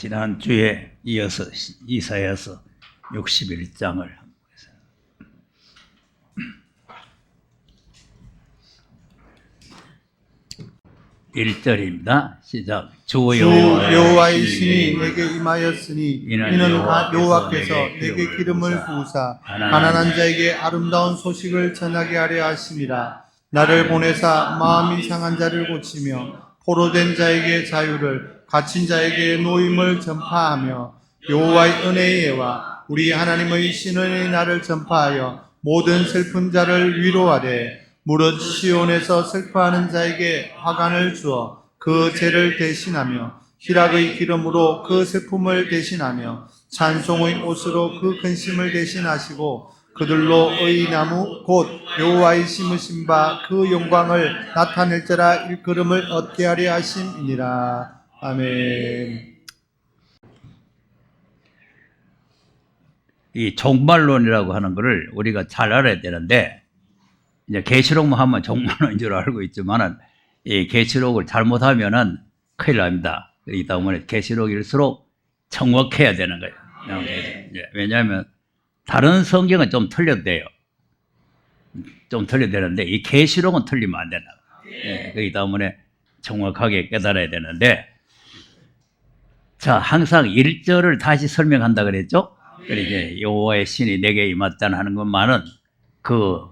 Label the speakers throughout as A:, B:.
A: 지난주에 이어서 이사야서 61장을 한번 보겠습니다. 1절입니다. 시작. 주
B: 여호와의 신이 내게 임하였으니 이는 여호와께서 내게 기름을 부으사 가난한 자에게 아름다운 소식을 전하게 하려 하심이라. 나를 보내사 마음이 상한 자를 고치며 포로된 자에게 자유를, 갇힌 자에게 노임을 전파하며 여호와의 은혜의 해와 우리 하나님의 신의 날을 전파하여 모든 슬픈 자를 위로하되 무릇 시온에서 슬퍼하는 자에게 화관을 주어 그 죄를 대신하며 희락의 기름으로 그 슬픔을 대신하며 찬송의 옷으로 그 근심을 대신하시고 그들로 의나무 곧 여호와의 심으신 바 그 영광을 나타낼 자라 일컬음을 얻게 하려 하심이니라. 아멘.
A: 이 종말론이라고 하는 것을 우리가 잘 알아야 되는데, 이제 계시록만 하면 종말론인 줄 알고 있지만은 이 계시록을 잘못하면은 큰일 납니다. 그렇기 때문에 계시록일수록 정확해야 되는 거예요. 왜냐하면 다른 성경은 좀 틀려도 좀 틀려도 되는데 이 계시록은 틀리면 안 된다. 그렇기 때문에 정확하게 깨달아야 되는데, 자, 항상 1절을 다시 설명한다 그랬죠? 그러니까 여호와의 신이 내게 임했다는 하는 것만은 그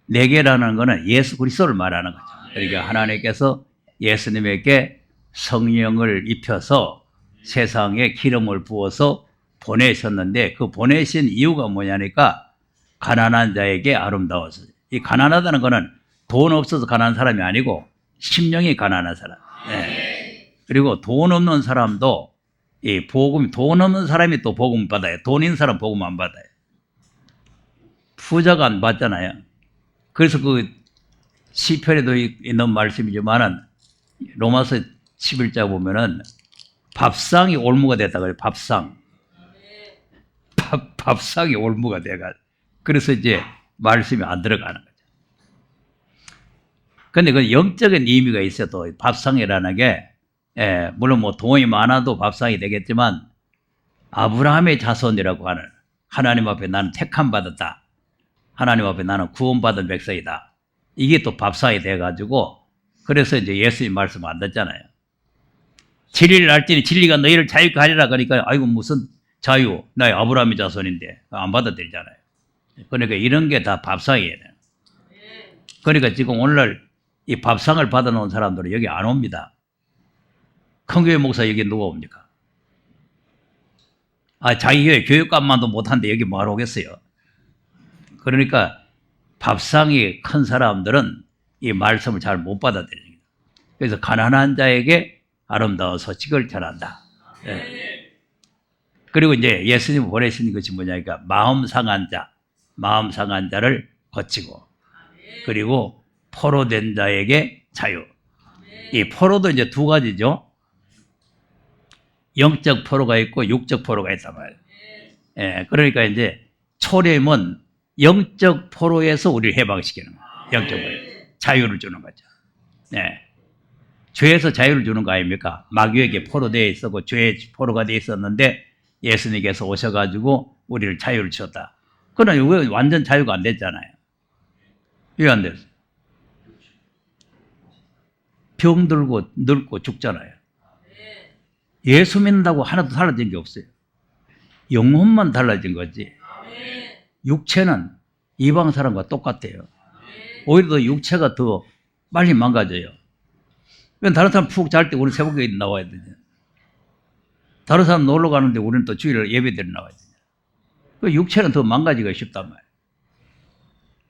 A: 내게라는 것은 예수 그리스도를 말하는 거죠. 그러니까 하나님께서 예수님에게 성령을 입혀서 세상에 기름을 부어서 보내셨는데, 그 보내신 이유가 뭐냐니까 가난한 자에게 아름다워서. 이 가난하다는 것은 돈 없어서 가난한 사람이 아니고 심령이 가난한 사람. 그리고 돈 없는 사람도 이 복음, 돈 없는 사람이 또 복음 받아요. 돈 있는 사람 복음 안 받아요. 부자가 안 받잖아요. 그래서 그 시편에도 있는 말씀이지만은 로마서 11장 보면은 밥상이 올무가 됐다 그래요. 밥상이 올무가 돼가. 그래서 이제 말씀이 안 들어가는 거죠. 근데 그 영적인 의미가 있어도 밥상이라는 게, 물론 뭐 돈이 많아도 밥상이 되겠지만 아브라함의 자손이라고 하는, 하나님 앞에 나는 택함 받았다, 하나님 앞에 나는 구원받은 백성이다, 이게 또 밥상이 돼가지고, 그래서 이제 예수님 말씀 안 듣잖아요. 진리를 알지니 진리가 너희를 자유케 하리라. 그러니까 아이고 무슨 자유, 나 아브라함의 자손인데 안 받아들이잖아요. 그러니까 이런 게 다 밥상이에요. 그러니까 지금 오늘날 이 밥상을 받아놓은 사람들은 여기 안 옵니다. 큰 교회 목사 여기 누가 옵니까? 자기 교회 교육감만도 못하는데 여기 뭐하러 오겠어요? 그러니까 밥상이 큰 사람들은 이 말씀을 잘 못 받아들입니다. 그래서 가난한 자에게 아름다운 소식을 전한다. 그리고 이제 예수님 보내신 것이 뭐냐니까 마음 상한 자를 고치고, 그리고 포로된 자에게 자유. 이 포로도 이제 두 가지죠. 영적 포로가 있고 육적 포로가 있단 말이에요. 그러니까 이제 초림은 영적 포로에서 우리를 해방시키는 거예요. 영적 포로. 자유를 주는 거죠. 죄에서 자유를 주는 거 아닙니까? 마귀에게 포로되어 있었고 죄의 포로가 되어 있었는데 예수님께서 오셔가지고 우리를 자유를 주셨다. 그러나 왜 완전 자유가 안 됐잖아요. 왜 안 됐어요? 병들고 늙고 죽잖아요. 예수 믿는다고 하나도 달라진 게 없어요. 영혼만 달라진 거지. 육체는 이방 사람과 똑같아요. 오히려 더 육체가 더 빨리 망가져요. 다른 사람 푹 잘 때 우리는 새벽에 나와야 되냐. 다른 사람 놀러 가는데 우리는 또 주일에 예배드리러 나와야 되냐. 그 육체는 더 망가지기가 쉽단 말이에요.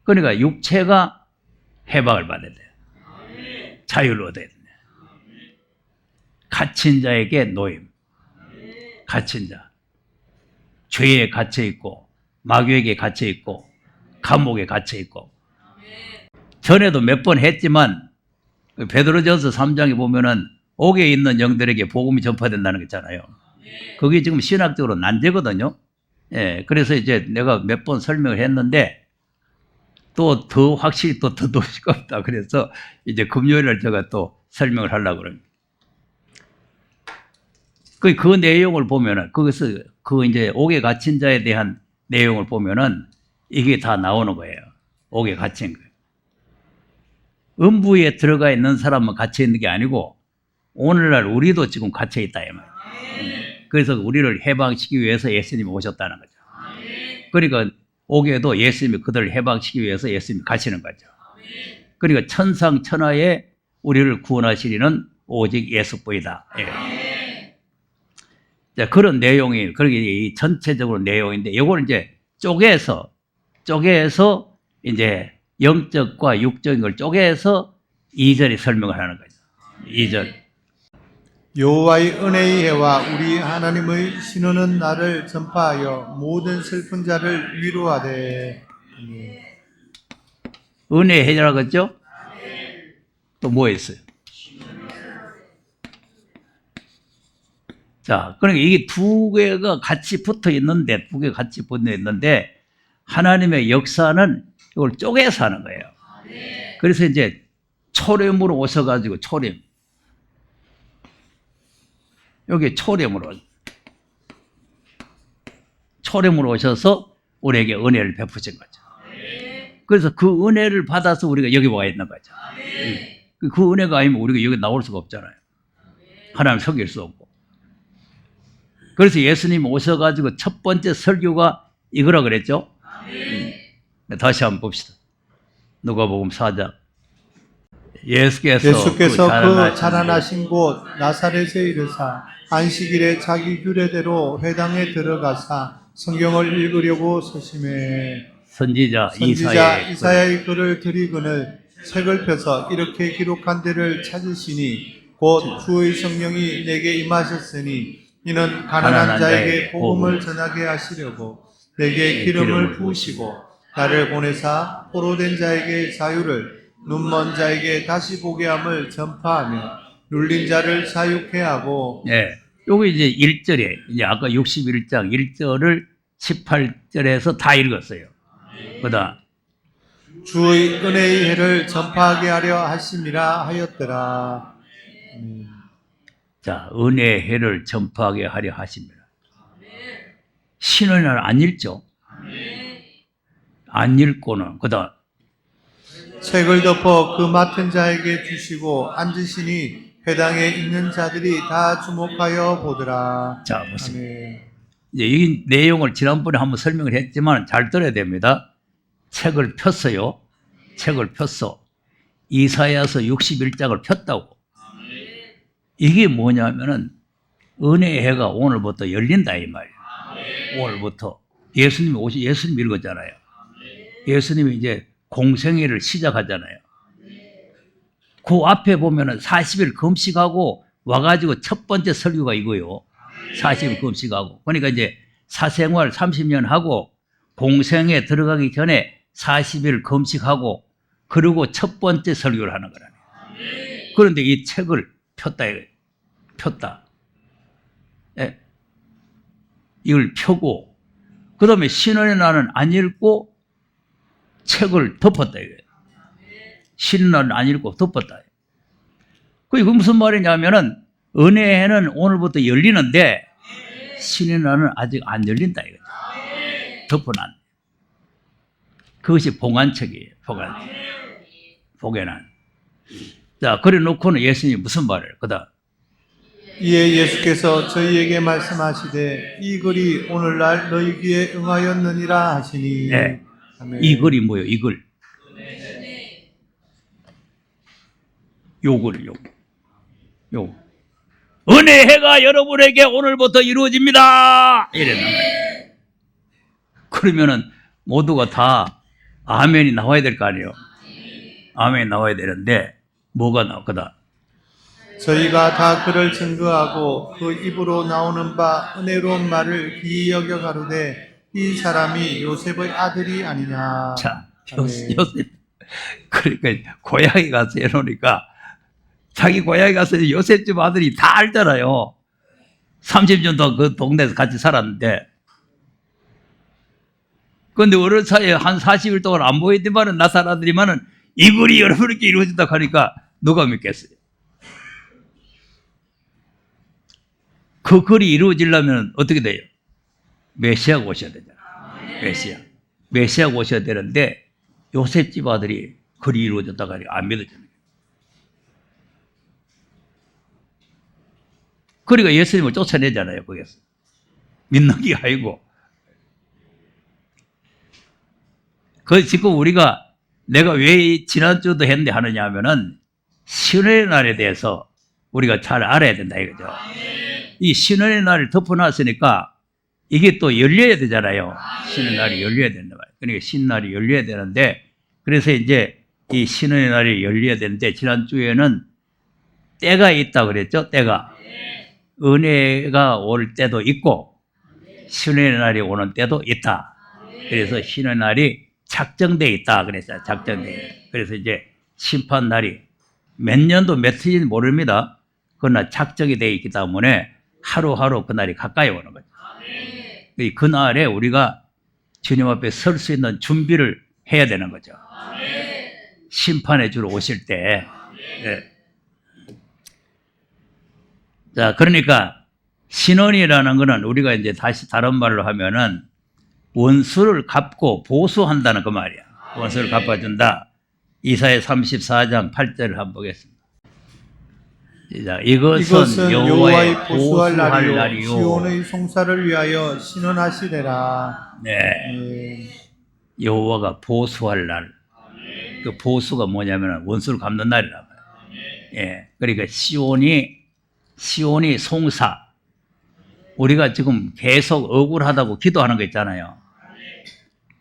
A: 그러니까 육체가 해방을 받아야 돼요. 자유를 얻어야 돼요. 갇힌 자에게 노임. 갇힌 자. 죄에 갇혀있고 마귀에게 갇혀있고 감옥에 갇혀있고. 전에도 몇 번 했지만 베드로전서 3장에 보면은 옥에 있는 영들에게 복음이 전파된다는 거 있잖아요. 그게 지금 신학적으로 난제거든요. 그래서 이제 내가 몇 번 설명을 했는데 또 더 확실히 또 더 시끄럽다. 그래서 이제 금요일날 제가 또 설명을 하려고 그럽니다. 그 내용을 보면은, 그것을, 이제, 옥에 갇힌 자에 대한 내용을 보면은, 이게 다 나오는 거예요. 옥에 갇힌 거예요. 음부에 들어가 있는 사람은 갇혀 있는 게 아니고, 오늘날 우리도 지금 갇혀 있다, 이 말이에요. 그래서 우리를 해방시키기 위해서 예수님이 오셨다는 거죠. 그러니까, 옥에도 예수님이 그들을 해방시키기 위해서 예수님이 가시는 거죠. 그러니까, 천상천하에 우리를 구원하시리는 오직 예수뿐이다. 예. 자, 그런 내용이, 그렇게 이 전체적으로 내용인데, 이걸 이제 쪼개서 이제 영적과 육적인 걸 쪼개서 2절에 설명을 하는 거죠. 2절.
B: 여호와의 은혜의 해와 우리 하나님의 신원은 나를 전파하여 모든 슬픈 자를 위로하되.
A: 은혜 해라고 했죠? 또 뭐 했어요? 자, 그러니까 이게 두 개가 같이 붙어 있는데, 하나님의 역사는 이걸 쪼개서 하는 거예요. 그래서 이제 초림으로 오셔가지고, 여기 초림으로 오셔서 우리에게 은혜를 베푸신 거죠. 그래서 그 은혜를 받아서 우리가 여기 와 있는 거죠. 그 은혜가 아니면 우리가 여기 나올 수가 없잖아요. 하나님 섬길 수 없고. 그래서 예수님 오셔가지고 첫 번째 설교가 이거라 그랬죠? 다시 한번 봅시다. 누가복음 4장. 예수께서
B: 그 자라나신 곳 나사렛에 이르사 안식일에 자기 규례대로 회당에 들어가사 성경을 읽으려고 서심해.
A: 선지자
B: 이사야의 글을 들이거늘 책을 펴서 이렇게 기록한 데를 찾으시니 곧 주의 성령이 내게 임하셨으니 이는 가난한 자에게 복음을 전하게 하시려고 내게 기름을 부으시고 나를 보내사 포로된 자에게 자유를 눈먼 자에게 다시 보게 함을 전파하며 눌린 자를 자유케 하고.
A: 네. 요게 이제 1절에 이제 아까 61장 1절을 18절에서 다 읽었어요. 그다음
B: 주의 은혜의 해를 전파하게 하려 하심이라 하였더라.
A: 자, 은혜의 해를 전파하게 하려 하십니다. 신의 날 안 읽죠? 안 읽고는 그다음
B: 책을 덮어 그 맡은 자에게 주시고 앉으시니 회당에 있는 자들이 다 주목하여 보더라.
A: 자, 보세요.
B: 아멘.
A: 이제 이 내용을 지난번에 한번 설명을 했지만 잘 들어야 됩니다. 책을 폈어요. 책을 폈어. 이사야서 61장을 폈다고. 이게 뭐냐면은 은혜의 해가 오늘부터 열린다 이 말이에요. 오늘부터 예수님 읽었잖아요. 예수님이 이제 공생애를 시작하잖아요. 그 앞에 보면은 40일 금식하고 와가지고 첫 번째 설교가 이거요. 40일 금식하고. 그러니까 이제 사생활 30년 하고 공생에 들어가기 전에 40일 금식하고 그리고 첫 번째 설교를 하는 거라네. 그런데 이 책을 폈다. 예. 이걸 펴고 그 다음에 신의 날은 안 읽고 책을 덮었다 이거예요. 신의 날은 안 읽고 덮었다. 그게 무슨 말이냐면은 은혜는 오늘부터 열리는데 신의 날은 아직 안 열린다 이거죠. 덮어놨. 그것이 봉안책이에요. 복에난. 자, 그래 놓고는 예수님이 무슨 말을 그다음
B: 이에 예수께서 저희에게 말씀하시되 이 글이 오늘날 너희 귀에 응하였느니라 하시니.
A: 네.
B: 아멘.
A: 이 글이 뭐예요? 이 글. 요 글. 은혜해가 여러분에게 오늘부터 이루어집니다. 이랬단 말이에요. 그러면은 모두가 다 아멘이 나와야 될 거 아니에요. 아멘이 나와야 되는데 뭐가 나왔거든.
B: 저희가 다 그를 증거하고 그 입으로 나오는 바 은혜로운 말을 귀히 여겨 가로되 이 사람이 요셉의 아들이 아니냐.
A: 자,
B: 아멘.
A: 요셉. 그러니까 고향에 가서 해놓으니까 자기 고향에 가서 요셉 집 아들이 다 알잖아요. 30년 동안 그 동네에서 같이 살았는데. 그런데 어느 사이에 한 40일 동안 안 보이더만은 나타나더니만은 이 글이 여러분에게 이루어진다고 하니까 누가 믿겠어요? 그 글이 이루어지려면 어떻게 돼요? 메시아가 오셔야 되잖아요. 메시아가 오셔야 되는데 요셉 집 아들이 글이 이루어졌다가 안 믿어지는 거예요. 그러니까 예수님을 쫓아내잖아요. 거기서. 믿는 게 아니고. 그 지금 우리가 내가 왜 지난주도 했는데 하느냐 하면은 신의 날에 대해서 우리가 잘 알아야 된다 이거죠. 이 신의 날을 덮어놨으니까 이게 또 열려야 되잖아요. 신의 날이 열려야 된다 말이에요. 그러니까 신날이 열려야 되는데 그래서 이제 이 신의 날이 열려야 되는데 지난주에는 때가 있다 그랬죠. 때가. 은혜가 올 때도 있고 신의 날이 오는 때도 있다. 그래서 신의 날이 작정돼 있다 그랬어요. 작정돼. 그래서 이제 심판 날이 몇 년도 며칠인지 모릅니다. 그러나 작정이 되어 있기 때문에 하루하루 그날이 가까이 오는 거죠. 그날에 우리가 주님 앞에 설 수 있는 준비를 해야 되는 거죠. 심판의 주로 오실 때. 네. 자, 그러니까 신원이라는 거는 우리가 이제 다시 다른 말로 하면은 원수를 갚고 보수한다는 그 말이야. 원수를 갚아준다. 이사야 34장 8절을 한번 보겠습니다. 자, 이것은 여호와의 보수할 날이요
B: 시온의 송사를 위하여 신원하시리라.
A: 네. 여호와가 보수할 날. 그 보수가 뭐냐면 원수를 갚는 날이란 말이에요. 예. 그러니까 시온이 송사. 우리가 지금 계속 억울하다고 기도하는 거 있잖아요.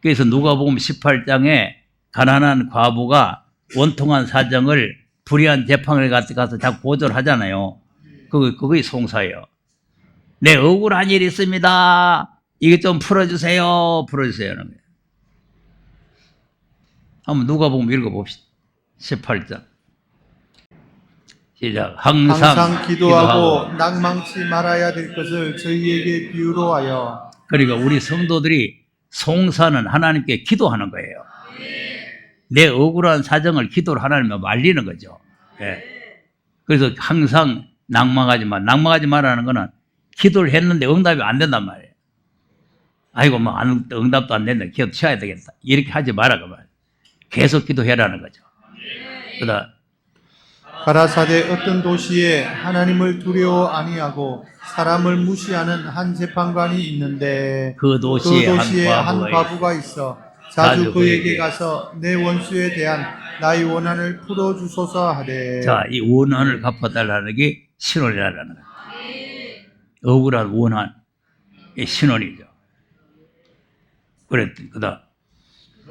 A: 그래서 누가복음 18장에 가난한 과부가 원통한 사정을 불의한 재판을 가서 자꾸 고소를 하잖아요. 그게 송사예요. 네, 억울한 일이 있습니다. 이게 좀 풀어주세요. 하는 거예요. 한번 누가복음 읽어봅시다. 18장. 시작. 항상
B: 기도하고 낭망치 말아야 될 것을 저희에게 비유로 하여.
A: 그러니까 우리 성도들이 송사는 하나님께 기도하는 거예요. 내 억울한 사정을 기도를 하나님께 말리는 거죠. 예. 그래서 항상 낭망하지 말라는 거는 기도를 했는데 응답이 안 된단 말이에요. 아이고, 응답도 안 된다. 기도 쳐야 되겠다. 이렇게 하지 마라, 그 말. 계속 기도해라는 거죠. 그다음.
B: 가라사대 어떤 도시에 하나님을 두려워 아니하고 사람을 무시하는 한 재판관이 있는데 그 도시에 한 과부가 있어 자주 그에게 가서 내 원수에 대한 나의 원한을 풀어주소서 하되. 자,
A: 이 원한을 갚아달라는 게 신원이라는 거예요. 억울한 원한, 이 신원이죠. 그다음.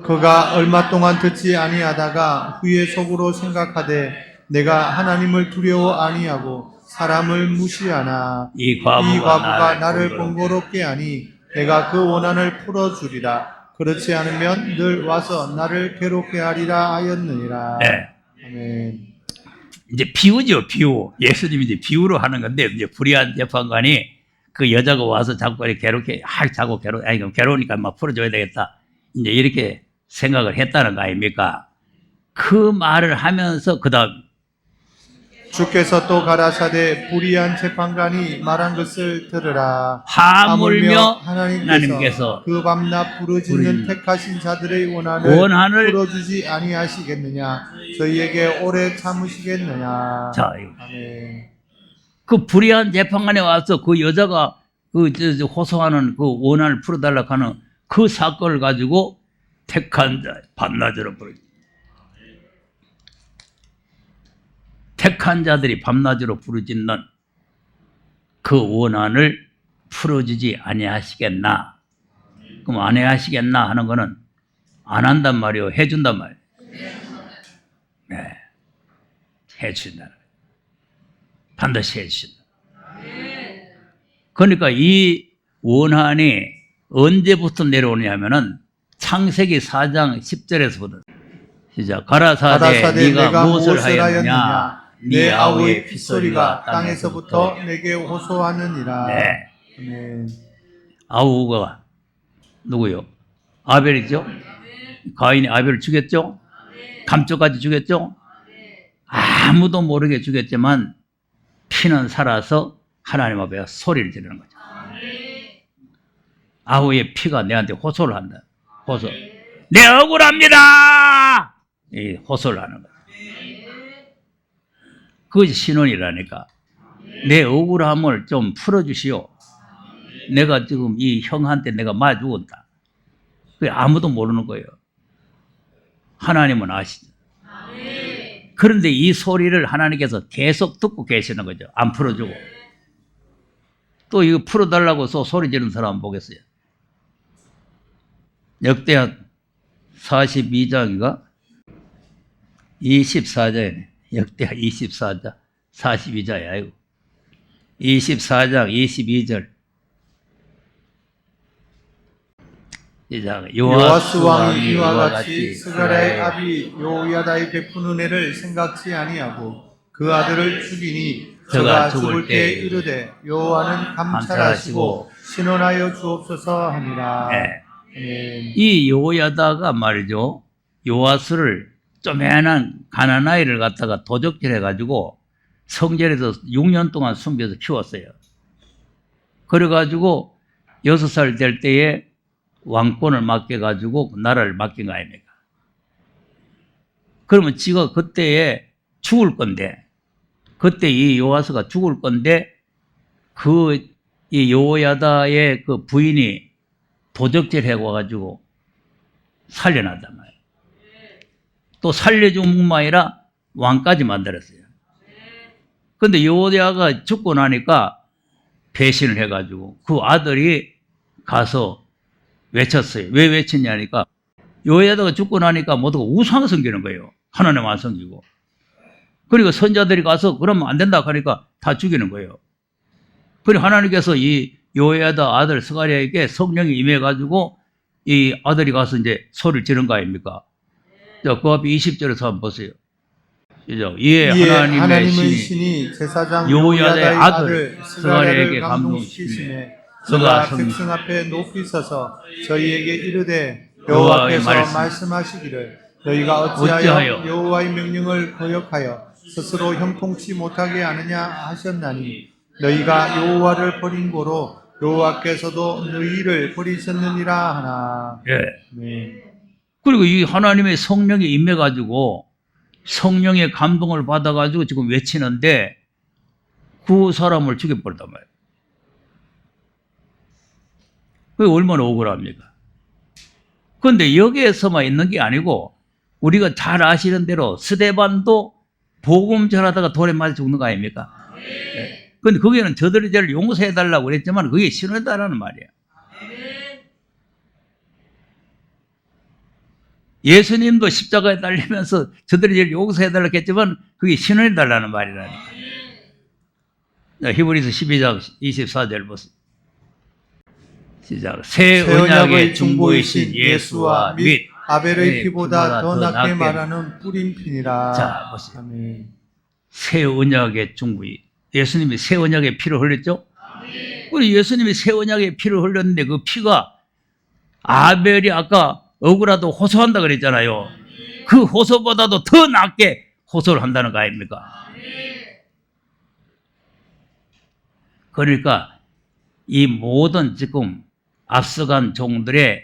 B: 그가 얼마 동안 듣지 아니하다가 후에 속으로 생각하되 내가 하나님을 두려워 아니하고 사람을 무시하나 이 과부가 나를 번거롭게 하니 내가 그 원한을 풀어주리라. 그렇지 않으면 늘 와서 나를 괴롭게 하리라 하였느니라.
A: 네.
B: 아멘.
A: 이제 비유죠, 비유. 예수님이 이제 비유로 하는 건데, 이제 불의한 재판관이 그 여자가 와서 자꾸 괴롭게, 그럼 괴로우니까 막 풀어줘야 되겠다. 이제 이렇게 생각을 했다는 거 아닙니까? 그 말을 하면서 그 다음.
B: 주께서 또 가라사대 불의한 재판관이 말한 것을 들으라.
A: 하물며
B: 하나님께서 그 밤낮 부르짖는 택하신 자들의 원한을 풀어주지 아니하시겠느냐. 저희에게 오래 참으시겠느냐.
A: 자,
B: 아멘.
A: 그 불의한 재판관에 와서 그 여자가 호소하는 그 원한을 풀어달라고 하는 그 사건을 가지고 택한 자, 밤낮으로 부르짖는. 택한 자들이 밤낮으로 부르짖는 그 원한을 풀어주지 아니하시겠나? 그럼 안 해하시겠나 하는 거는 안 한단 말이에요. 해준단 말이에요. 네, 해주신다. 반드시 해주신다. 그러니까 이 원한이 언제부터 내려오냐면은 창세기 4장 10절에서부터 시작. 가라사대 네가 무엇을 하였느냐?
B: 내 아우의 핏소리가 땅에서부터 내게 호소하느니라.
A: 네.
B: 아멘.
A: 아우가 누구요? 아벨이죠? 가인이 아벨을 죽였죠? 감쪽까지 죽였죠? 아무도 모르게 죽였지만 피는 살아서 하나님 앞에 소리를 지르는 거죠. 아우의 피가 내한테 호소를 한다. 호소. 내 억울합니다! 이 호소를 하는 거죠. 그것이 신원이라니까. 내 억울함을 좀 풀어주시오. 내가 지금 이 형한테 내가 맞아 죽었다. 그게 아무도 모르는 거예요. 하나님은 아시죠. 그런데 이 소리를 하나님께서 계속 듣고 계시는 거죠. 안 풀어주고. 또 이거 풀어달라고 소리 지르는 사람 보겠어요. 역대하 42장인가? 24장이네. 역대하 24장, 42장이 아니고. 24장 22절.
B: 요아스 왕이 이와 같이 스가랴의 아비 요야다의 베푼 은혜를 생각지 아니하고 그 아들을 죽이니 저가 죽을 때 이르되 여호와는 감찰하시고 신원하여 주옵소서 하니라.
A: 네. 이 요야다가 말이죠. 요아스를 쪼매난 가난아이를 갖다가 도적질해가지고 성전에서 6년 동안 숨겨서 키웠어요. 그래가지고 6살 될 때에 왕권을 맡겨가지고 나라를 맡긴 거 아닙니까? 그러면 지가 그때에 죽을 건데, 그때 이 요아스가 죽을 건데, 이 요야다의 그 부인이 도적질 해와가지고 살려놨단 말이에요. 또 살려준 뿐만 아니라 왕까지 만들었어요. 근데 요야가 죽고 나니까 배신을 해가지고 그 아들이 가서 외쳤어요. 왜 외쳤냐니까 요야다가 죽고 나니까 모두가 우상을 섬기는 거예요. 하나님 안 섬기고. 그리고 선자들이 가서 그러면 안 된다 하니까 다 죽이는 거예요. 그리고 하나님께서 이 요야다 아들 스가랴에게 성령이 임해가지고 이 아들이 가서 이제 소리를 지른 거 아닙니까? 그 앞에 20절에서 한번 보세요. 이에 하나님의
B: 신이 제사장
A: 요야다의
B: 요야다의
A: 아들
B: 아들
A: 스가랴에게
B: 스가랴를 감동시키시매
A: 그가
B: 그가 백성 앞에 높이 서서 저희에게 이르되 여호와께서 말씀하시기를 너희가 어찌하여 여호와의 명령을 거역하여 스스로 형통치 못하게 하느냐 하셨나니 너희가 여호와를 버린 고로 여호와께서도 너희를 버리셨느니라 하나.
A: 예.
B: 네.
A: 그리고 이 하나님의 성령이 임해가지고 성령의 감동을 받아가지고 지금 외치는데 그 사람을 죽여버렸단 말이에요. 그게 얼마나 억울합니까? 그런데 여기에서만 있는 게 아니고 우리가 잘 아시는 대로 스데반도 복음 전하다가 돌에 맞아 죽는 거 아닙니까? 그런데 거기는 저들의 죄를 용서해달라고 그랬지만 그게 신뢰다라는 말이에요. 예수님도 십자가에 달리면서 저들의 죄를 용서해달라고 했지만 그게 신뢰해달라는 말이라니까. 히브리서 12장 24절 보세요. 시작. 새 언약의 중보이신 예수와 및
B: 아벨의 피보다 더 낫게 말하는 뿌린 피니라.
A: 자, 보세요. 새 언약의 중보이. 예수님이 새 언약의 피를 흘렸죠? 우리 예수님이 새 언약의 피를 흘렸는데 그 피가 아벨이 아까 억울하다고 호소한다 그랬잖아요. 그 호소보다도 더 낫게 호소를 한다는 거 아닙니까? 그러니까 이 모든 지금 앞서간 종들의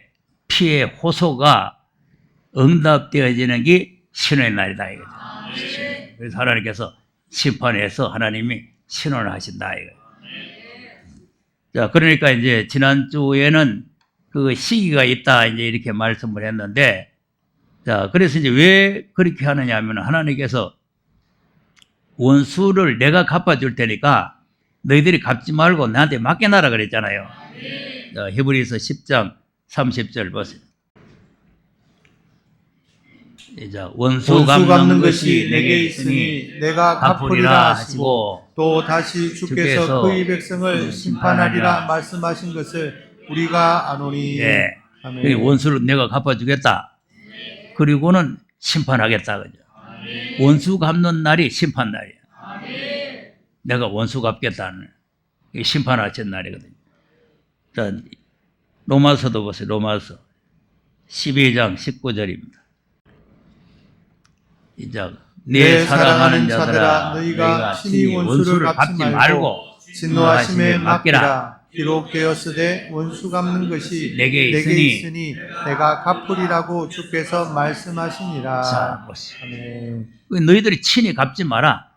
A: 피의 호소가 응답되어지는 게 신의 날이다 이거죠. 그래서 하나님께서 심판해서 하나님이 신원을 하신다 이거죠. 자, 그러니까 이제 지난주에는 그 시기가 있다 이제 이렇게 말씀을 했는데, 자, 그래서 이제 왜 그렇게 하느냐 하면 하나님께서 원수를 내가 갚아줄 테니까 너희들이 갚지 말고 나한테 맡겨놔라 그랬잖아요. 자, 히브리서 10장 30절 보세요. 자, 원수 갚는 것이 내게 있으니 내가 갚으리라 하시고
B: 또 다시 주께서 그의 백성을 심판하리라 말씀하신 것을 우리가 아노니.
A: 예.
B: 아멘.
A: 원수를 내가 갚아주겠다. 그리고는 심판하겠다. 그죠? 원수 갚는 날이 심판 날이야. 내가 원수 갚겠다는 심판하신 날이거든요. 자, 로마서도 보세요. 로마서 12장 19절입니다. 이제 내 사랑하는 자들아 너희가 친히 원수를 갚지 말고
B: 진노하심에 맡기라. 기록되었으되 원수 갚는 것이
A: 내게
B: 있으니 내가 갚으리라고 주께서 말씀하시니라.
A: 자, 보시오.
B: 아멘.
A: 너희들이 친히 갚지 마라.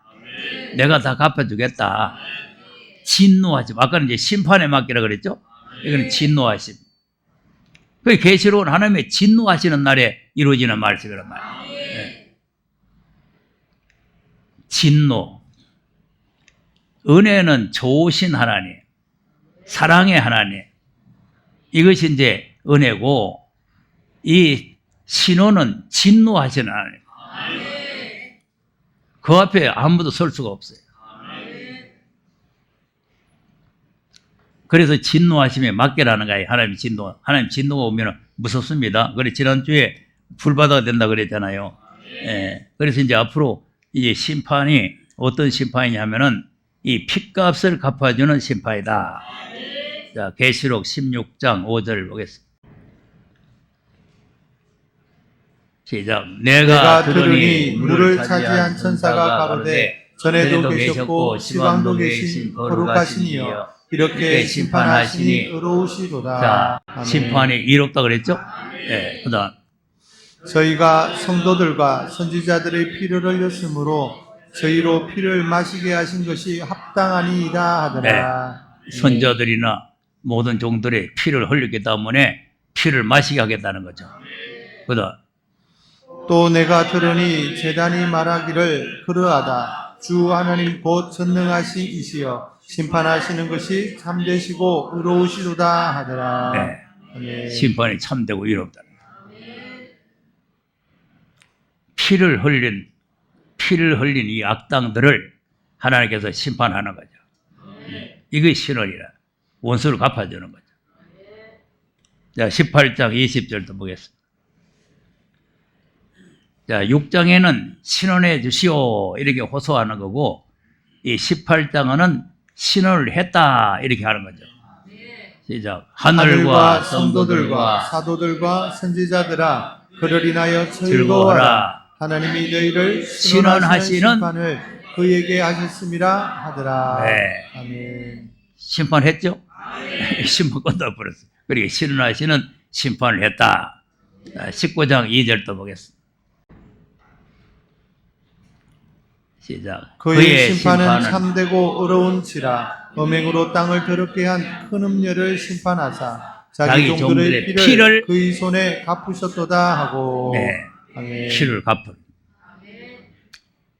A: 내가 다 갚아주겠다. 진노하지. 아까는 이제 심판에 맡기라 그랬죠? 이거는 진노하심. 그 계시록은 하나님의 진노하시는 날에 이루어지는 말씀이란 말이에요. 네. 진노. 은혜는 좋으신 하나님, 사랑의 하나님. 이것이 이제 은혜고, 이 신호는 진노하시는 하나님. 그 앞에 아무도 설 수가 없어요. 그래서 진노하심에 맡기라는 거예요. 하나님 진노가 오면 무섭습니다. 그래, 지난주에 불받아야 된다 그랬잖아요. 예. 그래서 이제 앞으로 이제 심판이 어떤 심판이냐면은 이 핏값을 갚아주는 심판이다. 자, 계시록 16장 5절을 보겠습니다. 시작. 내가 들으니
B: 물을 차지한 천사가 가로되 전에도 계셨고 시방도 계신 거룩하신 이여 이렇게 심판하시니 의로우시도다.
A: 자,
B: 아멘.
A: 심판이 이롭다 그랬죠? 예. 그다음
B: 저희가 성도들과 선지자들의 피를 흘렸으므로 저희로 피를 마시게 하신 것이 합당하니이다 하더라.
A: 선자들이나 모든 종들의 피를 흘렸기 때문에 피를 마시게 하겠다는 거죠. 그다음
B: 또 내가 들으니 제단이 말하기를 그러하다. 주 하나님 곧 전능하신 이시여 심판하시는 것이 참되시고 의로우시도다 하더라.
A: 네.
B: 아멘.
A: 심판이 참되고 이롭다. 피를 흘린 이 악당들을 하나님께서 심판하는 거죠. 이게 신원이라. 원수를 갚아주는 거죠. 자, 18장 20절도 보겠습니다. 자, 6장에는 신원해 주시오 이렇게 호소하는 거고, 이 18장은 신원을 했다 이렇게 하는 거죠. 시작. 하늘과 성도들과
B: 사도들과 선지자들아 그를 인하여 즐거워하라.
A: 즐거워하라.
B: 하나님이 너희를
A: 신원하시는
B: 신원하시는 심판을 그에게 하셨음이라 하더라.
A: 네.
B: 아멘.
A: 심판했죠? 심판 끝나버렸어요. 그리고 신원하시는 심판을 했다. 자, 19장 2절도 보겠습니다. 시작.
B: 그의 심판은 참되고 의로운지라 음행으로 땅을 더럽게 한 큰 음녀를 심판하사 자기 종들의 피를 그의 손에 갚으셨도다 하고.
A: 네.
B: 아멘.
A: 피를 갚은.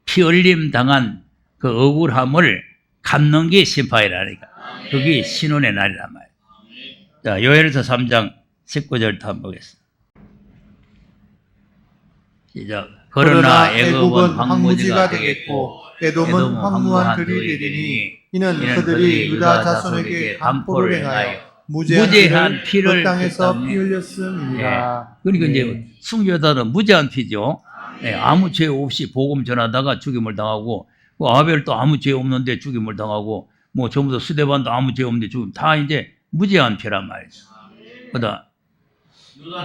A: 피 흘림 당한 그 억울함을 갚는 게 심판이라니까. 그게 신원의 날이란 말이에요. 자, 요엘서 3장 19절도 한번 보겠습니다. 시작. 그러나 애굽은 황무지가 되겠고 에돔은 황무한 들이 되리니 이는 그들이 유다 자손에게 간포를 행하여 무죄한 피를
B: 그 땅에서
A: 줬다며.
B: 피 흘렸음이니라.
A: 그러니까
B: 네.
A: 이제 순교자들은 무죄한 피죠. 네, 아무 죄 없이 복음 전하다가 죽임을 당하고, 그 아벨도 아무 죄 없는데 죽임을 당하고, 뭐 전부 다 스데반도 아무 죄 없는데 죽임, 다 이제 무죄한 피란 말이죠. 그다음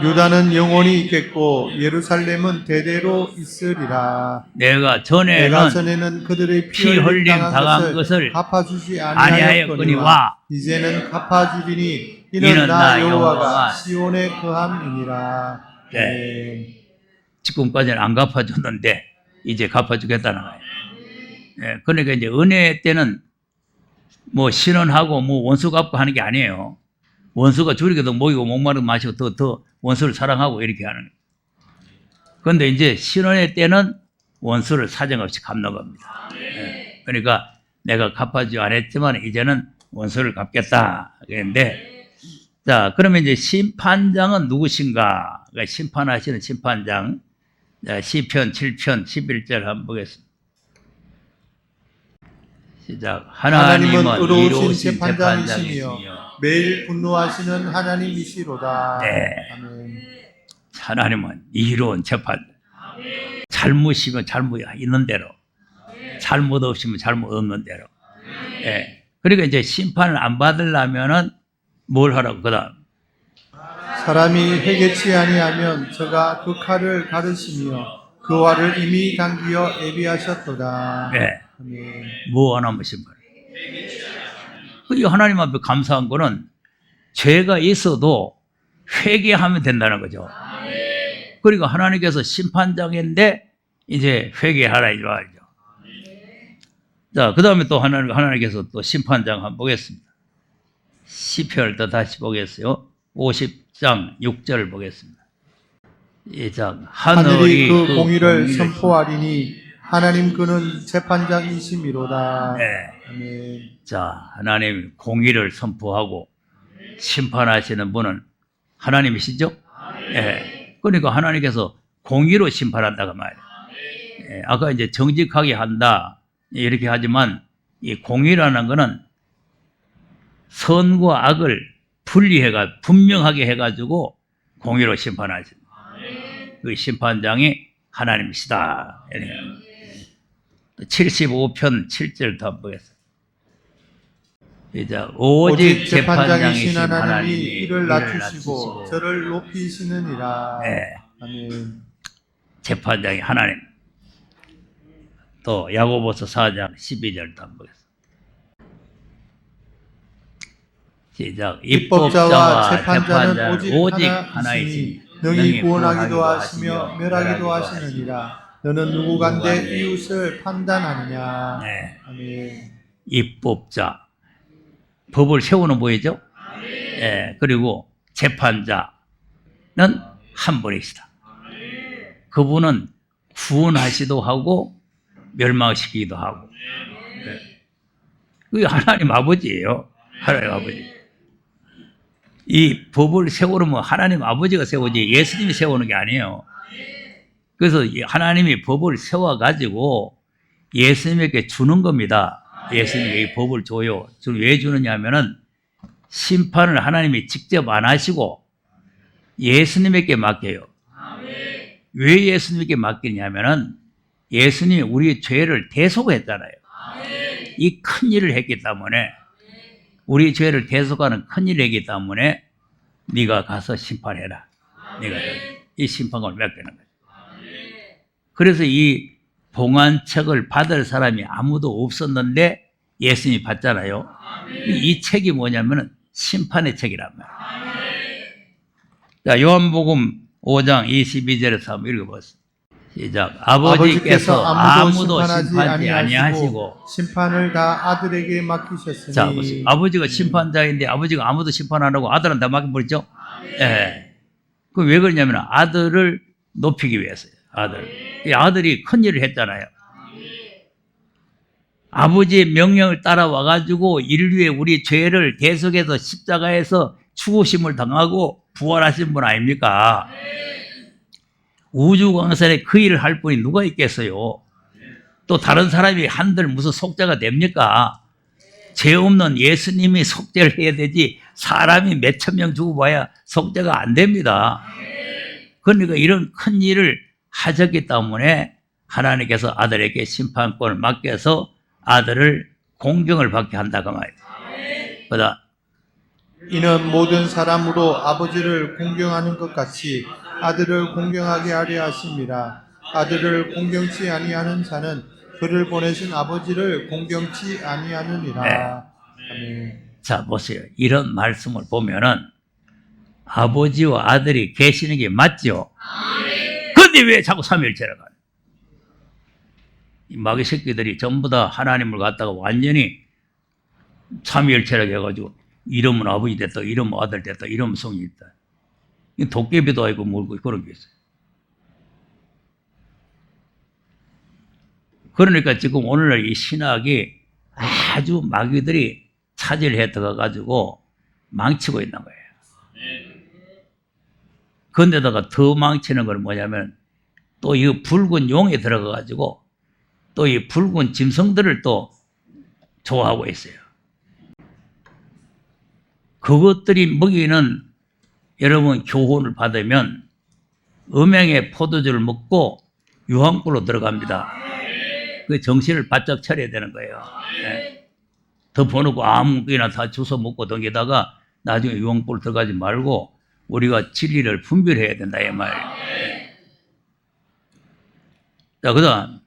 B: 유다는 영원히 있겠고 예루살렘은 대대로 있으리라.
A: 내가 전에는
B: 그들의
A: 피 흘림 당한 것을
B: 갚아주지
A: 아니하였거니와
B: 아니하였거니와 이제는 갚아주리니 이는 나 여호와가 시온에 거함이니라.
A: 네. 지금까지는 안 갚아줬는데 이제 갚아주겠다는 거예요. 예, 그러니까 이제 은혜 때는 뭐 신원하고 뭐 원수 갚고 하는 게 아니에요. 원수가 줄이게도 모이고 목마르고 마시고 더 원수를 사랑하고 이렇게 하는 거예요. 그런데 이제 신원의 때는 원수를 사정없이 갚는 겁니다. 예, 그러니까 내가 갚아주지 않았지만 이제는 원수를 갚겠다. 그런데 자, 그러면 이제 심판장은 누구신가? 그러니까 심판하시는 심판장. 자, 시편 7편 11절 한번 보겠습니다. 시작. 하나님은
B: 의로우신 재판장이시며 매일 분노하시는 하나님이시로다.
A: 네.
B: 아멘.
A: 하나님은 이로운 재판. 잘못이면 잘못 있는 대로, 잘못 없으면 잘못 없는 대로. 예. 그러니까 이제 심판을 안 받으려면은 뭘 하라고 그다음.
B: 사람이 회개치 아니하면 저가 그 칼을 가르시며 그 활을 이미 당기어 예비하셨도다.
A: 네.
B: 아멘.
A: 뭐 하나면 심판. 이 하나님 앞에 감사한 거는 죄가 있어도 회개하면 된다는 거죠. 그러니까 하나님께서 심판장인데 이제 회개하라 이 말이죠. 자, 그 다음에 또 하나님께서 또 심판장 한번 보겠습니다. 시편을 또 다시 보겠어요. 50장 6절을 보겠습니다. 이장
B: 하늘이 그 공의를 선포하리니 하나님 그는 재판장이심이로다.
A: 네.
B: 아멘.
A: 자, 하나님 공의를 선포하고 심판하시는 분은 하나님이시죠? 예. 그러니까 하나님께서 공의로 심판한다고 말이에요. 예. 아까 이제 정직하게 한다 이렇게 하지만 이 공의라는 거는 선과 악을 분명하게 해가지고 공의로 심판하시는 그 심판장이 하나님이시다. 75편 7절 더 보겠습니다. 이제 오직 재판장이신 하나님이
B: 이를 낮추시고 저를 높이시느니라.
A: 네.
B: 아멘.
A: 재판장이 하나님. 또 야고보서 4장 12절 더 보겠습니다. 시작.
B: 입법자와 재판자는 오직
A: 하나이시니
B: 능히 구원하기도 하시며 멸하기도 하시느니라. 너는 누구간데 이웃을 판단하느냐.
A: 네.
B: 아멘.
A: 입법자 법을 세우는 보이죠? 예, 그리고 재판자는 한 분이시다. 그분은 구원하시기도 하고 멸망시키기도 하고. 그게 하나님 아버지예요. 하나님 아버지. 이 법을 세우려면 하나님 아버지가 세우지 예수님이 세우는 게 아니에요. 그래서 하나님이 법을 세워가지고 예수님에게 주는 겁니다. 예수님이 이 법을 줘요. 왜 주느냐 하면은 심판을 하나님이 직접 안 하시고 예수님에게 맡겨요. 왜 예수님에게 맡기냐면은 예수님이 우리의 죄를 대속했잖아요. 이 큰 일을 했기 때문에 우리 죄를 대속하는 큰 일을 했기 때문에 네가 가서 심판해라. 네가 이 심판을 맡기는 거죠. 그래서 이 봉안책을 받을 사람이 아무도 없었는데 예수님이 받잖아요. 이 책이 뭐냐면은 심판의 책이란 말이에요. 자, 요한복음 5장 22절에서 한번 읽어보세요. 시작. 아버지께서 아무도 심판하지 아니하시고
B: 심판을 다 아들에게 맡기셨으니.
A: 자, 보세요. 아버지가 심판자인데 아버지가 아무도 심판 안 하고 아들은 다 맡겨버렸죠? 예. 그 왜 그러냐면 아들을 높이기 위해서요. 아들. 이 아들이 큰 일을 했잖아요. 아버지의 명령을 따라와가지고 인류의 우리 죄를 대속해서 십자가에서 죽으심을 당하고 부활하신 분 아닙니까? 우주광선에 그 일을 할 분이 누가 있겠어요? 또 다른 사람이 한들 무슨 속죄가 됩니까? 죄 없는 예수님이 속죄를 해야 되지 사람이 몇천 명 죽어봐야 속죄가 안 됩니다. 그러니까 이런 큰 일을 하셨기 때문에 하나님께서 아들에게 심판권을 맡겨서 아들을 공경을 받게 한다고 말이에요. 그다음
B: 이는 모든 사람으로 아버지를 공경하는 것 같이 아들을 공경하게 하려 하심이라. 아들을 공경치 아니하는 자는 그를 보내신 아버지를 공경치 아니하느니라.
A: 네.
B: 아멘.
A: 자, 보세요. 이런 말씀을 보면은 아버지와 아들이 계시는 게 맞죠? 근데 왜 자꾸 삼위일체라고 하냐? 이 마귀 새끼들이 전부 다 하나님을 갖다가 완전히 삼위일체라고 해가지고 이러면 아버지 됐다, 이러면 아들 됐다, 이러면 성이 있다. 도깨비도 아니고 뭘고 그런 게 있어요. 그러니까 지금 오늘날 이 신학이 아주 마귀들이 차지를 해 들어가가지고 망치고 있는 거예요. 그런데다가 더 망치는 건 뭐냐면 또 이 붉은 용에 들어가가지고 또 이 붉은 짐승들을 또 좋아하고 있어요. 그것들이 먹이는 여러분 교훈을 받으면 음행의 포도주를 먹고 유황불로 들어갑니다. 그 정신을 바짝 차려야 되는 거예요. 네. 덮어놓고 아무거나 다 주워 먹고 던기다가 나중에 유황불 들어가지 말고 우리가 진리를 분별해야 된다 이 말이에요. 자, 그다음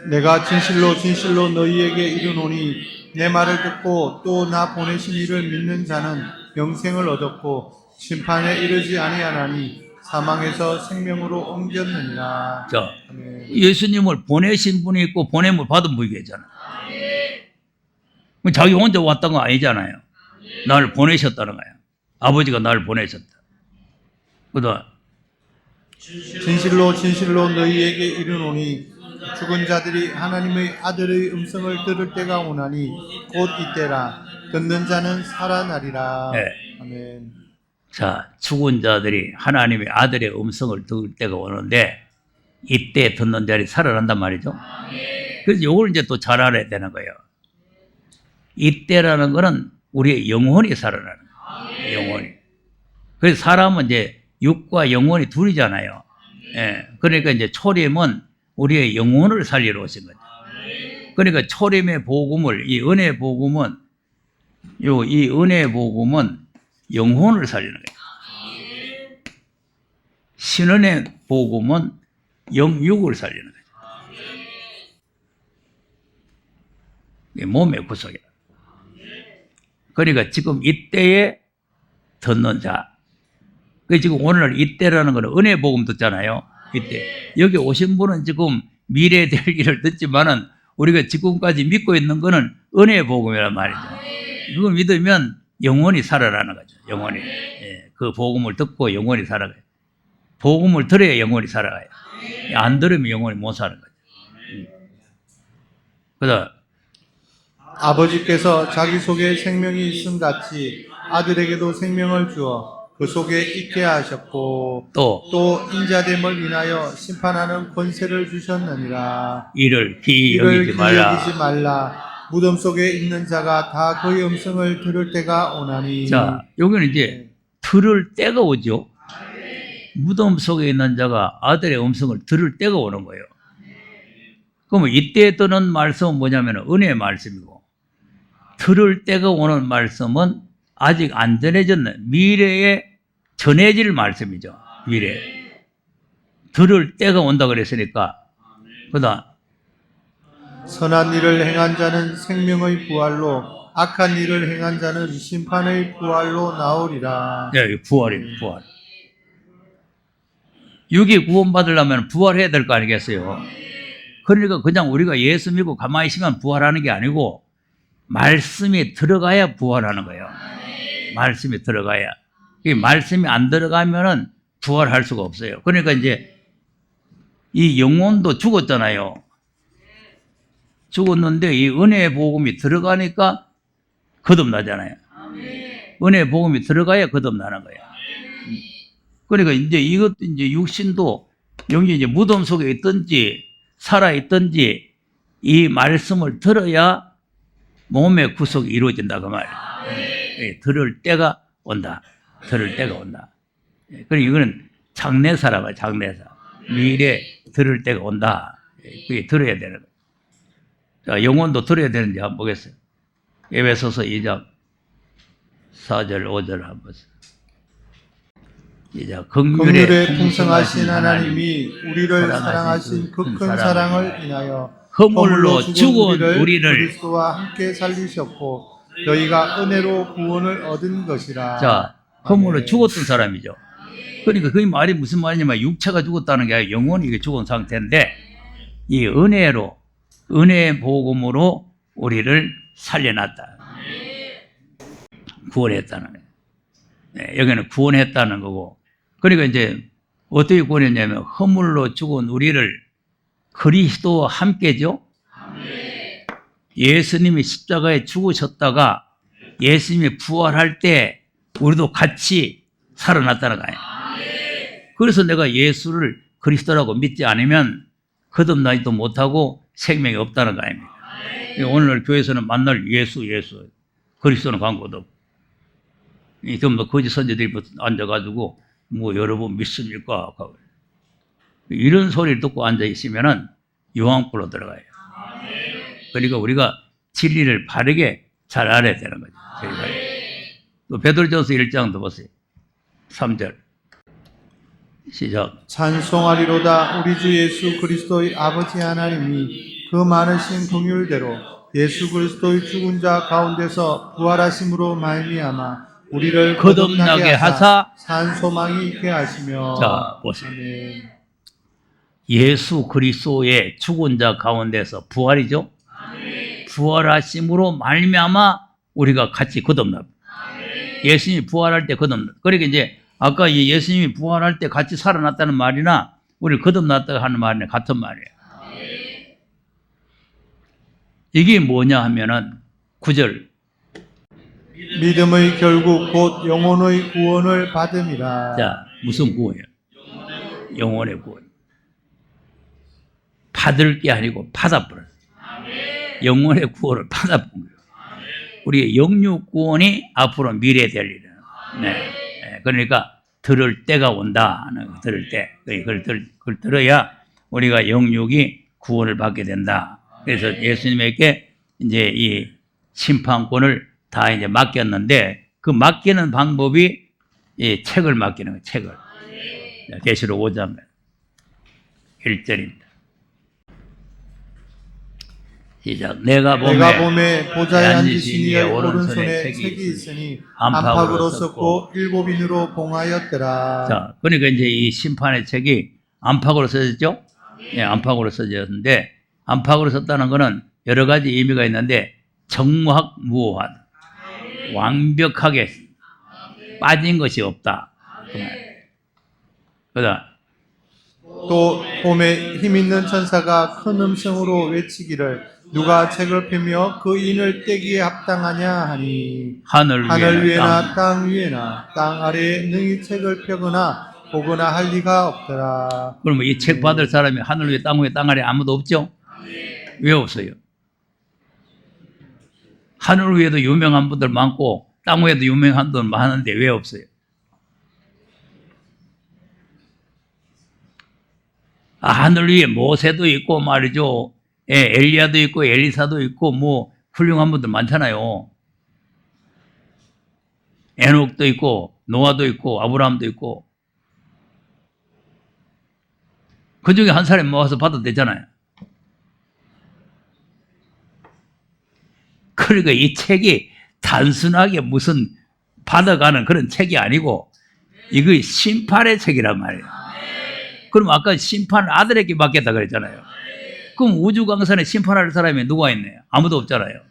B: 내가 진실로 진실로 너희에게 이르노니 내 말을 듣고 또 나 보내신 이를 믿는 자는 영생을 얻었고 심판에 이르지 아니하나니 사망에서 생명으로 옮겼느니라.
A: 자,
B: 아멘.
A: 예수님을 보내신 분이 있고 보냄을 받은 분이 있잖아. 자기 혼자 왔던 거 아니잖아요. 나를 보내셨다는 거야. 아버지가 나를 보내셨다. 그다음
B: 진실로 진실로 너희에게 이르노니 죽은 자들이 하나님의 아들의 음성을 들을 때가 오나니 곧 이때라. 듣는 자는 살아나리라.
A: 네.
B: 아멘.
A: 자, 죽은 자들이 하나님의 아들의 음성을 들을 때가 오는데 이때 듣는 자들이 살아난단 말이죠. 그래서 이걸 이제 또 잘 알아야 되는 거예요. 이때라는 거는 우리의 영혼이 살아나는 거예요. 영혼이. 그래서 사람은 이제 육과 영혼이 둘이잖아요. 예. 그러니까 이제 초림은 우리의 영혼을 살리러 오신 거죠. 그러니까 초림의 복음을, 이 은혜 복음은, 이 은혜 복음은 영혼을 살리는 거예요. 신은의 복음은 영육을 살리는 거죠. 이게 몸의 구석이야. 그러니까 지금 이때에 듣는 자. 그 지금 오늘 이때라는 거는 은혜 복음 듣잖아요. 이때. 여기 오신 분은 지금 미래 될 일을 듣지만은 우리가 지금까지 믿고 있는 거는 은혜 복음이란 말이죠. 그걸 믿으면 영혼이 살아나는 거죠. 영혼이. 예, 그 복음을 듣고 영혼이 살아가요. 복음을 들어야 영혼이 살아가요. 안 들으면 영혼이 못 사는 거죠. 그다음
B: 아버지께서 자기 속에 생명이 있음 같이 아들에게도 생명을 주어 그 속에 있게 하셨고 또 인자됨을 인하여 심판하는 권세를 주셨느니라.
A: 이를 기이
B: 이를
A: 여기지 말라.
B: 기여기지 말라. 무덤 속에 있는 자가 다 그의 음성을 들을 때가 오나니.
A: 자, 여기는 이제 들을 때가 오죠. 무덤 속에 있는 자가 아들의 음성을 들을 때가 오는 거예요. 그러면 이때 듣는 말씀은 뭐냐면 은혜의 말씀이고, 들을 때가 오는 말씀은 아직 안 전해졌는 미래에 전해질 말씀이죠. 미래. 들을 때가 온다 그랬으니까. 그다음
B: 선한 일을 행한 자는 생명의 부활로 악한 일을 행한 자는 심판의 부활로 나오리라.
A: 네, 부활입니다. 부활. 육이 구원받으려면 부활해야 될 거 아니겠어요? 그러니까 그냥 우리가 예수 믿고 가만히 있으면 부활하는 게 아니고 말씀이 들어가야 부활하는 거예요. 말씀이 들어가야. 이 말씀이 안 들어가면은 부활할 수가 없어요. 그러니까 이제 이 영혼도 죽었잖아요. 죽었는데 이 은혜의 복음이 들어가니까 거듭나잖아요. 은혜의 복음이 들어가야 거듭나는 거예요. 그러니까 이제 이것도 이제 육신도 여기 이제 무덤 속에 있든지 살아 있든지 이 말씀을 들어야 몸의 구속이 이루어진다 그 말이에요. 들을 때가 온다. 들을 때가 온다. 그러니까 이거는 장래사라고 장래사. 미래 들을 때가 온다. 그게 들어야 되는 거예요. 자, 영혼도 들어야 되는지 한번 보겠어요. 에베소서 2장 4절 5절 한번 보세요. 이제
B: 긍휼에 풍성하신 하나님이 우리를 사랑하신 그 큰 사랑을 인하여
A: 허물로 죽은 우리를
B: 그리스도와 함께 살리셨고 너희가 은혜로 구원을 얻은 것이라.
A: 자, 허물로 죽었던 사람이죠. 그러니까 그 말이 무슨 말이냐면 육체가 죽었다는 게 아니라 영혼이 죽은 상태인데 이 은혜로 은혜의 복음으로 우리를 살려놨다. 구원했다는 거예요. 네, 여기는 구원했다는 거고. 그러니까 이제 어떻게 구원했냐면 허물로 죽은 우리를 그리스도와 함께죠. 예수님이 십자가에 죽으셨다가 예수님이 부활할 때 우리도 같이 살아났다는 거예요. 그래서 내가 예수를 그리스도라고 믿지 않으면 거듭나지도 못하고 생명이 없다는 거 아닙니까? 오늘 교회에서는 만날 예수 그리스도는 광고도 없고 좀 거짓 선지들이 앉아가지고 뭐 여러분 믿습니까? 이런 소리를 듣고 앉아있으면은 유황불로 들어가요. 그러니까 우리가 진리를 바르게 잘 알아야 되는 거죠. 또 베드로전서 1장도 보세요. 3절 시작.
B: 찬송하리로다 우리 주 예수 그리스도의 아버지 하나님이 그 많으신 긍휼대로 예수 그리스도의 죽은 자 가운데서 부활하심으로 말미암아 우리를
A: 거듭나게 하사
B: 산 소망이 있게 하시며.
A: 자, 보세요.
B: 아멘.
A: 예수 그리스도의 죽은 자 가운데서 부활이죠. 부활하심으로 말미암아 우리가 같이 거듭납니다. 예수님이 부활할 때 거듭나. 그러니까 이제 아까 이 예수님이 부활할 때 같이 살아났다는 말이나 우리를 거듭났다고 하는 말이나 같은 말이에요. 이게 뭐냐 하면은 9절
B: 믿음의 결국 곧 영혼의 구원을 받음이라.
A: 자, 무슨 구원이에요? 영혼의 구원. 받을 게 아니고 받아버려요. 영혼의 구원을 받아본 거예요. 우리의 영육 구원이 앞으로 미래 될 일이에요. 네. 그러니까 들을 때가 온다 하는 거, 들을 때. 그걸 들어야 우리가 영육이 구원을 받게 된다. 그래서 예수님에게 이제 이 심판권을 다 이제 맡겼는데 그 맡기는 방법이 이 책을 맡기는 거예요. 책을. 계시록 5장 1절입니다. 시작. 내가
B: 봄에 보좌에 앉으신 이의 오른손에 책이 있으니 안팎으로 썼고 일곱인으로 봉하였더라.
A: 자, 그러니까 이제 이 심판의 책이 안팎으로 써졌죠? 예, 안팎으로 써졌는데 안팎으로 썼다는 것은 여러 가지 의미가 있는데 정확무오하다. 완벽하게 빠진 것이 없다. 그다음
B: 또 봄에 힘있는 천사가 큰 음성으로 외치기를 누가 책을 펴며 그 인을 떼기에 합당하냐 하니
A: 하늘
B: 위에나 땅 위에나 땅 아래에 능히 책을 펴거나 보거나 할 리가 없더라.
A: 그러면 이 책 받을 사람이 하늘 위에 땅 아래 아무도 없죠? 왜 없어요? 하늘 위에도 유명한 분들 많고 땅 위에도 유명한 분들 많은데 왜 없어요? 하늘 위에 모세도 있고 말이죠. 예, 엘리야도 있고 엘리사도 있고 뭐 훌륭한 분들 많잖아요. 에녹도 있고 노아도 있고 아브라함도 있고 그 중에 한 사람이 모아서 받아도 되잖아요. 그러니까 이 책이 단순하게 무슨 받아가는 그런 책이 아니고 이거 심판의 책이란 말이에요. 그럼 아까 심판을 아들에게 맡겼다 그랬잖아요. 그럼 우주광산에 심판할 사람이 누가 있네요? 아무도 없잖아요.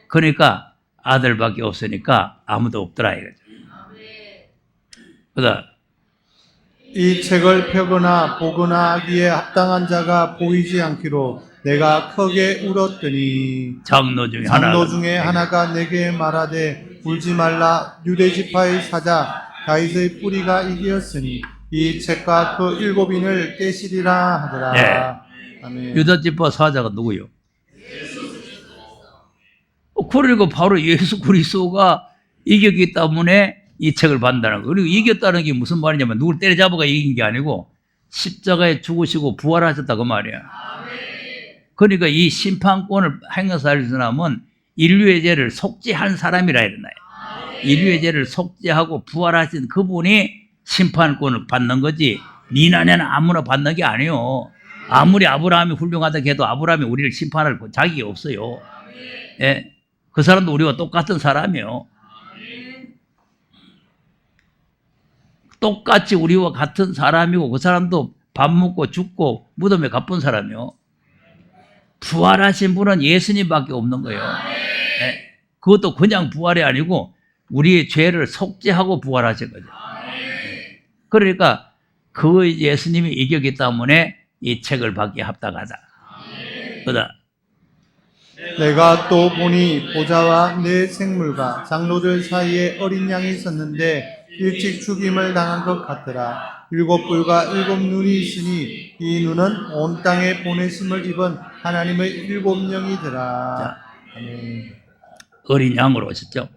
A: 그러니까 아들밖에 없으니까 아무도 없더라 이거죠. 그다음
B: 이 책을 펴거나 보거나 하기에 합당한 자가 보이지 않기로 내가 크게 울었더니
A: 장로 중에
B: 하나가 내게 말하되 울지 말라. 유대 지파의 사자 다윗의 뿌리가 이기었으니 이 책과 그 일곱인을 떼시리라 하더라.
A: 네.
B: 아멘.
A: 유다 지파 사자가 누구요? 그리고 바로 예수 그리스도가 이겼기 때문에 이 책을 받는다는 거. 그리고 이겼다는 게 무슨 말이냐면 누굴 때려잡아가 이긴 게 아니고 십자가에 죽으시고 부활하셨다 그 말이야. 그러니까 이 심판권을 행사할 사람은 인류의 죄를 속죄한 사람이라 이러나요. 인류의 죄를 속죄하고 부활하신 그분이 심판권을 받는 거지 니나 내나 아무나 받는 게 아니에요. 아무리 아브라함이 훌륭하다 해도 아브라함이 우리를 심판할 자격이 없어요. 예, 그 사람도 우리와 똑같은 사람이에요. 똑같이 우리와 같은 사람이고 그 사람도 밥 먹고 죽고 무덤에 가쁜 사람이요. 부활하신 분은 예수님밖에 없는 거예요. 네. 그것도 그냥 부활이 아니고 우리의 죄를 속죄하고 부활하신 거죠. 그러니까 그 예수님이 이겼기 때문에 이 책을 받기에 합당하다. 그다음
B: 내가 또 보니 보좌와 내 생물과 장로들 사이에 어린 양이 있었는데 일찍 죽임을 당한 것 같더라. 일곱 뿔과 일곱 눈이 있으니 이 눈은 온 땅에 보내심을 입은 하나님의 일곱 영이더라. 아멘.
A: 어린 양으로 오셨죠.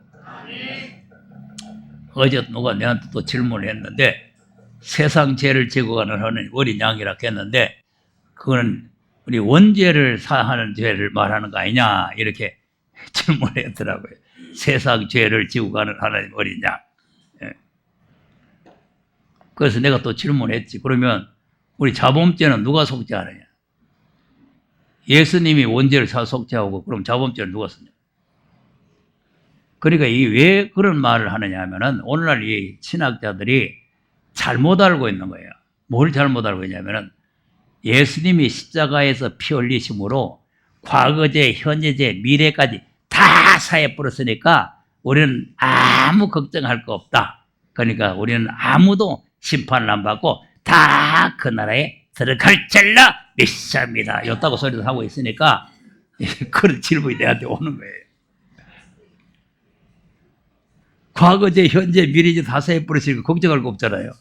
A: 어제 누가 내한테 또 질문을 했는데 세상 죄를 지고 가는 하나님 어린 양이라 했는데 그거는 우리 원죄를 사하는 죄를 말하는 거 아니냐 이렇게 질문을 했더라고요. 세상 죄를 지고 가는 하나님 어린 양. 예. 그래서 내가 또 질문했지. 그러면 우리 자범죄는 누가 속죄하느냐? 예수님이 원죄를 속죄하고 그럼 자범죄를 누가 썼냐? 그러니까 이 왜 그런 말을 하느냐 하면은 오늘날 이 신학자들이 잘못 알고 있는 거예요. 뭘 잘못 알고 있냐면은 예수님이 십자가에서 피 흘리심으로 과거제, 현재제, 미래까지 다 사해 버렸으니까 우리는 아무 걱정할 거 없다. 그러니까 우리는 아무도 심판을 안 받고 다 그 나라에 들어갈 줄라 믿습니다. 이렇다고 소리를 하고 있으니까 그런 질문이 내한테 오는 거예요. 과거제, 현재, 미래제 다 사해 버렸으니까 걱정할 거 없잖아요.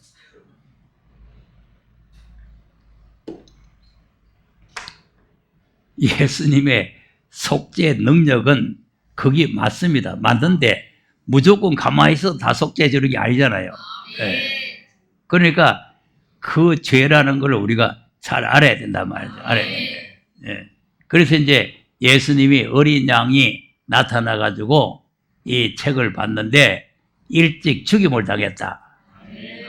A: 예수님의 속죄 능력은 그게 맞습니다. 맞는데 무조건 가만히 있어도 다 속죄해 주는 게 아니잖아요. 네. 그러니까 그 죄라는 걸 우리가 잘 알아야 된단 말이죠. 알아야 된다. 네. 그래서 이제 예수님이 어린 양이 나타나가지고 이 책을 봤는데 일찍 죽임을 당했다.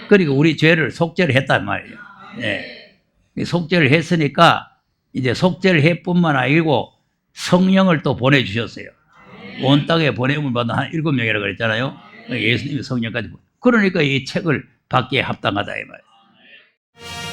A: 그러니까 우리 죄를 속죄를 했단 말이에요. 네. 속죄를 했으니까 이제 속죄를 해뿐만 아니고 성령을 또 보내주셨어요. 온 땅에 보냄을 받은 한 7명이라고 그랬잖아요. 예수님이 성령까지. 그러니까 이 책을 받기에 합당하다 이 말이에요.